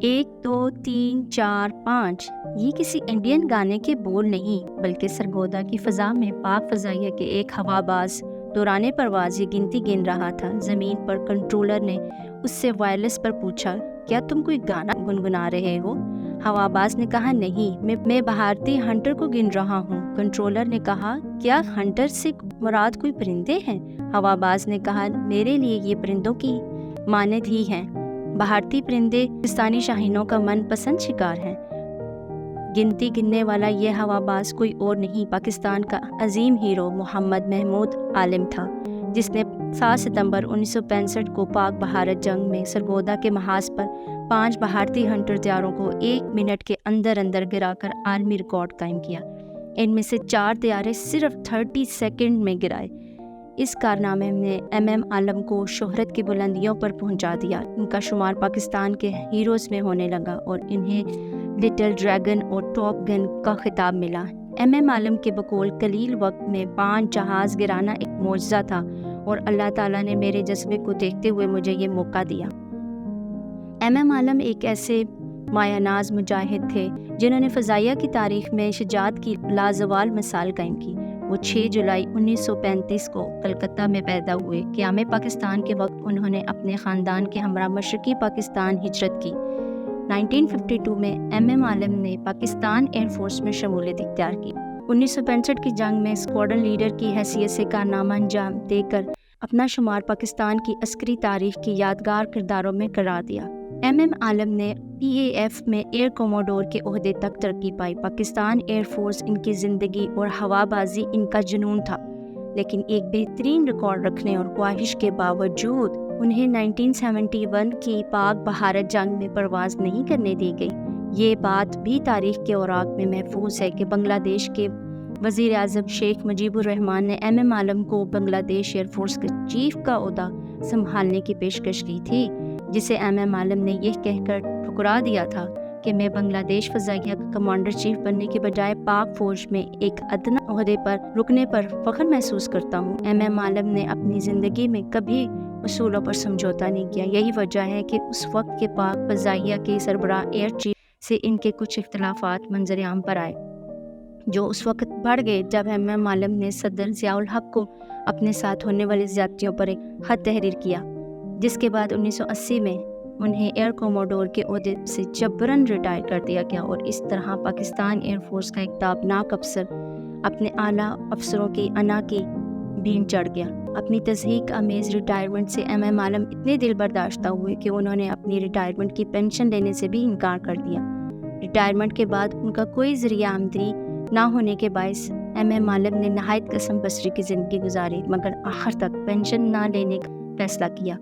1 2 3 4 5 یہ کسی انڈین گانے کے بول نہیں بلکہ سرگودا کی فضا میں پاک فضائیہ کے ایک ہوا باز دوران پرواز یہ گنتی گن رہا تھا۔ زمین پر کنٹرولر نے اس سے وائرلیس پر پوچھا، کیا تم کوئی گانا گنگنا رہے ہو؟ ہوا باز نے کہا، نہیں، میں بھارتی ہنٹر کو گن رہا ہوں۔ کنٹرولر نے کہا، کیا ہنٹر سے مراد کوئی پرندے ہیں؟ ہوا باز نے کہا، میرے لیے یہ پرندوں کی مانند ہی ہیں۔ بھارتی پرندے پاکستانی شاہینوں کا من پسند شکار ہیں۔ گنتی گننے والا یہ ہوا باز کوئی اور نہیں، پاکستان کا عظیم ہیرو محمد محمود عالم تھا، جس نے 7 ستمبر 1965 کو پاک بھارت جنگ میں سرگودا کے محاذ پر 5 بھارتی ہنٹر طیاروں کو 1 منٹ کے اندر گرا کر عالمی ریکارڈ قائم کیا۔ ان میں سے 4 طیارے صرف 30 سیکنڈ میں گرائے۔ اس کارنامے نے ایم عالم کو شہرت کی بلندیوں پر پہنچا دیا۔ ان کا شمار پاکستان کے ہیروز میں ہونے لگا اور انہیں لٹل ڈریگن اور ٹاپ گن کا خطاب ملا۔ ایم عالم کے بقول قلیل وقت میں 5 جہاز گرانا ایک معجزہ تھا اور اللہ تعالیٰ نے میرے جذبے کو دیکھتے ہوئے مجھے یہ موقع دیا۔ ایم عالم ایک ایسے مایہ ناز مجاہد تھے جنہوں نے فضائیہ کی تاریخ میں شجاعت کی لازوال مثال قائم کی۔ وہ 6 جولائی 1935 کو کلکتہ میں پیدا ہوئے۔ قیام پاکستان کے وقت انہوں نے اپنے خاندان کے ہمراہ مشرقی پاکستان ہجرت کی۔ 1952 میں ایم عالم نے پاکستان ایئر فورس میں شمولیت اختیار کی۔ 1965 کی جنگ میں اسکواڈرن لیڈر کی حیثیت سے کارنامہ انجام دے کر اپنا شمار پاکستان کی عسکری تاریخ کی یادگار کرداروں میں قرار دیا۔ ایم عالم نے پی اے ایف میں ایئر کوموڈور کے عہدے تک ترقی پائی۔ پاکستان ایئر فورس ان کی زندگی اور ہوا بازی ان کا جنون تھا، لیکن ایک بہترین ریکارڈ رکھنے اور خواہش کے باوجود انہیں 1971 کی پاک بھارت جنگ میں پرواز نہیں کرنے دی گئی۔ یہ بات بھی تاریخ کے اوراق میں محفوظ ہے کہ بنگلہ دیش کے وزیر اعظم شیخ مجیب الرحمان نے ایم عالم کو بنگلہ دیش ایئر فورس کے چیف کا عہدہ سنبھالنے کی پیشکش کی تھی، جسے ایم عالم نے یہ کہہ کر ٹھکرا دیا تھا کہ میں بنگلہ دیش فضائیہ کا کمانڈر چیف بننے کے بجائے پاک فوج میں ایک ادنی عہدے پر رکنے پر فخر محسوس کرتا ہوں۔ ایم عالم نے اپنی زندگی میں کبھی اصولوں پر سمجھوتا نہیں کیا۔ یہی وجہ ہے کہ اس وقت کے پاک فضائیہ کے سربراہ ایئر چیف سے ان کے کچھ اختلافات منظر عام پر آئے، جو اس وقت بڑھ گئے جب ایم عالم نے صدر ضیاء الحق کو اپنے ساتھ ہونے والی زیادتیوں پر ایک خط تحریر کیا، جس کے بعد 1980 میں انہیں ایئر کوموڈور کے عہدے سے جبراً ریٹائر کر دیا گیا اور اس طرح پاکستان ایئر فورس کا ایک تابناک افسر اپنے اعلیٰ افسروں کی انا کی بھین چڑھ گیا۔ اپنی تضحیک آمیز ریٹائرمنٹ سے ایم عالم اتنے دل برداشتہ ہوئے کہ انہوں نے اپنی ریٹائرمنٹ کی پینشن لینے سے بھی انکار کر دیا۔ ریٹائرمنٹ کے بعد ان کا کوئی ذریعہ آمدنی نہ ہونے کے باعث ایم عالم نے نہایت قسم بسری کی زندگی گزاری، مگر آخر تک پینشن نہ لینے کا فیصلہ کیا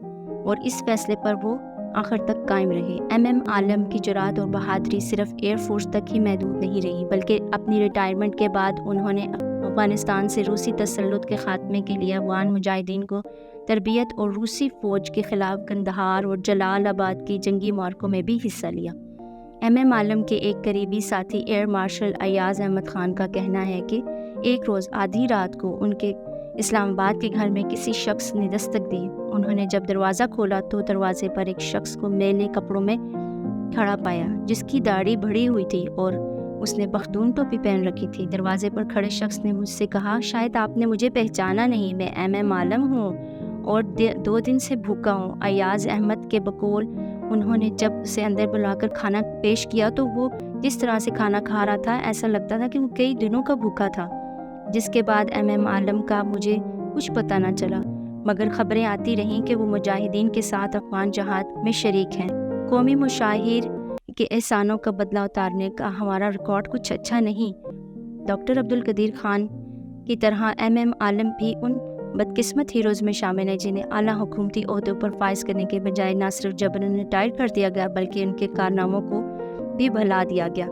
اور اس فیصلے پر وہ آخر تک قائم رہے۔ ایم عالم کی جرأت اور بہادری صرف ایئر فورس تک ہی محدود نہیں رہی، بلکہ اپنی ریٹائرمنٹ کے بعد انہوں نے افغانستان سے روسی تسلط کے خاتمے کے لیے افغان مجاہدین کو تربیت اور روسی فوج کے خلاف قندھار اور جلال آباد کی جنگی معرکوں میں بھی حصہ لیا۔ ایم عالم کے ایک قریبی ساتھی ایئر مارشل ایاز احمد خان کا کہنا ہے کہ ایک روز آدھی رات کو ان کے اسلام آباد کے گھر میں کسی شخص نے دستک دی۔ انہوں نے جب دروازہ کھولا تو دروازے پر ایک شخص کو میلے کپڑوں میں کھڑا پایا، جس کی داڑھی بڑھی ہوئی تھی اور اس نے پختون ٹوپی پہن رکھی تھی۔ دروازے پر کھڑے شخص نے مجھ سے کہا، شاید آپ نے مجھے پہچانا نہیں، میں ایم عالم ہوں اور 2 دن سے بھوکا ہوں۔ ایاز احمد کے بقول انہوں نے جب اسے اندر بلا کر کھانا پیش کیا تو وہ جس طرح سے کھانا کھا رہا تھا ایسا لگتا تھا کہ وہ کئی دنوں کا بھوکا تھا۔ جس کے بعد ایم عالم کا مجھے کچھ پتہ نہ چلا، مگر خبریں آتی رہیں کہ وہ مجاہدین کے ساتھ افغان جہاد میں شریک ہیں۔ قومی مشاہیر کے احسانوں کا بدلہ اتارنے کا ہمارا ریکارڈ کچھ اچھا نہیں۔ ڈاکٹر عبدالقدیر خان کی طرح ایم عالم بھی ان بدقسمت ہیروز میں شامل ہیں جنہیں اعلیٰ حکومتی عہدوں پر فائز کرنے کے بجائے نہ صرف جبراً ریٹائر کر دیا گیا بلکہ ان کے کارناموں کو بھی بھلا دیا گیا۔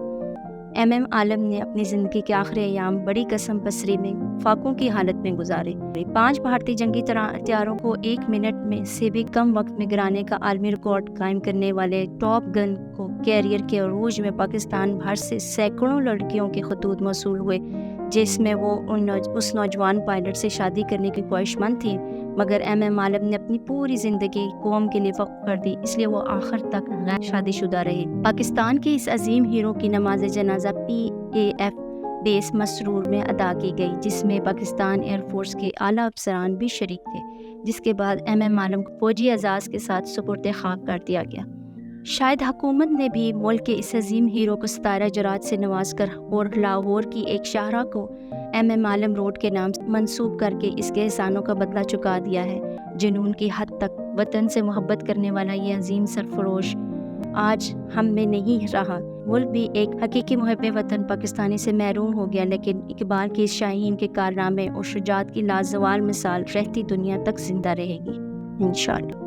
ایم عالم نے اپنی زندگی کے آخری ایام بڑی قسم بسری میں فاقوں کی حالت میں گزارے۔ 5 بھارتی جنگی ہتھیاروں کو 1 منٹ میں سے بھی کم وقت میں گرانے کا عالمی ریکارڈ قائم کرنے والے ٹاپ گن کو کیریئر کے عروج میں پاکستان بھر سے سینکڑوں لڑکیوں کے خطوط موصول ہوئے۔ جس میں وہ اس نوجوان پائلٹ سے شادی کرنے کی خواہش مند تھی، مگر ایم عالم نے اپنی پوری زندگی قوم کے لیے وقف کر دی، اس لیے وہ آخر تک غیر شادی شدہ رہے۔ پاکستان کے اس عظیم ہیرو کی نماز جنازہ PAF بیس مسرور میں ادا کی گئی، جس میں پاکستان ایئر فورس کے اعلیٰ افسران بھی شریک تھے، جس کے بعد ایم عالم کو فوجی اعزاز کے ساتھ سپرد خاک کر دیا گیا۔ شاید حکومت نے بھی ملک کے اس عظیم ہیرو کو ستارہ جرات سے نواز کر اور لاہور کی ایک شاہراہ کو ایم عالم روڈ کے نام منسوب کر کے اس کے احسانوں کا بدلہ چکا دیا ہے۔ جنون کی حد تک وطن سے محبت کرنے والا یہ عظیم سرفروش آج ہم میں نہیں رہا۔ ملک بھی ایک حقیقی محب وطن پاکستانی سے محروم ہو گیا، لیکن اقبال کے اس شاہین کے کارنامے اور شجاعت کی لازوال مثال رہتی دنیا تک زندہ رہے گی، انشاءاللہ۔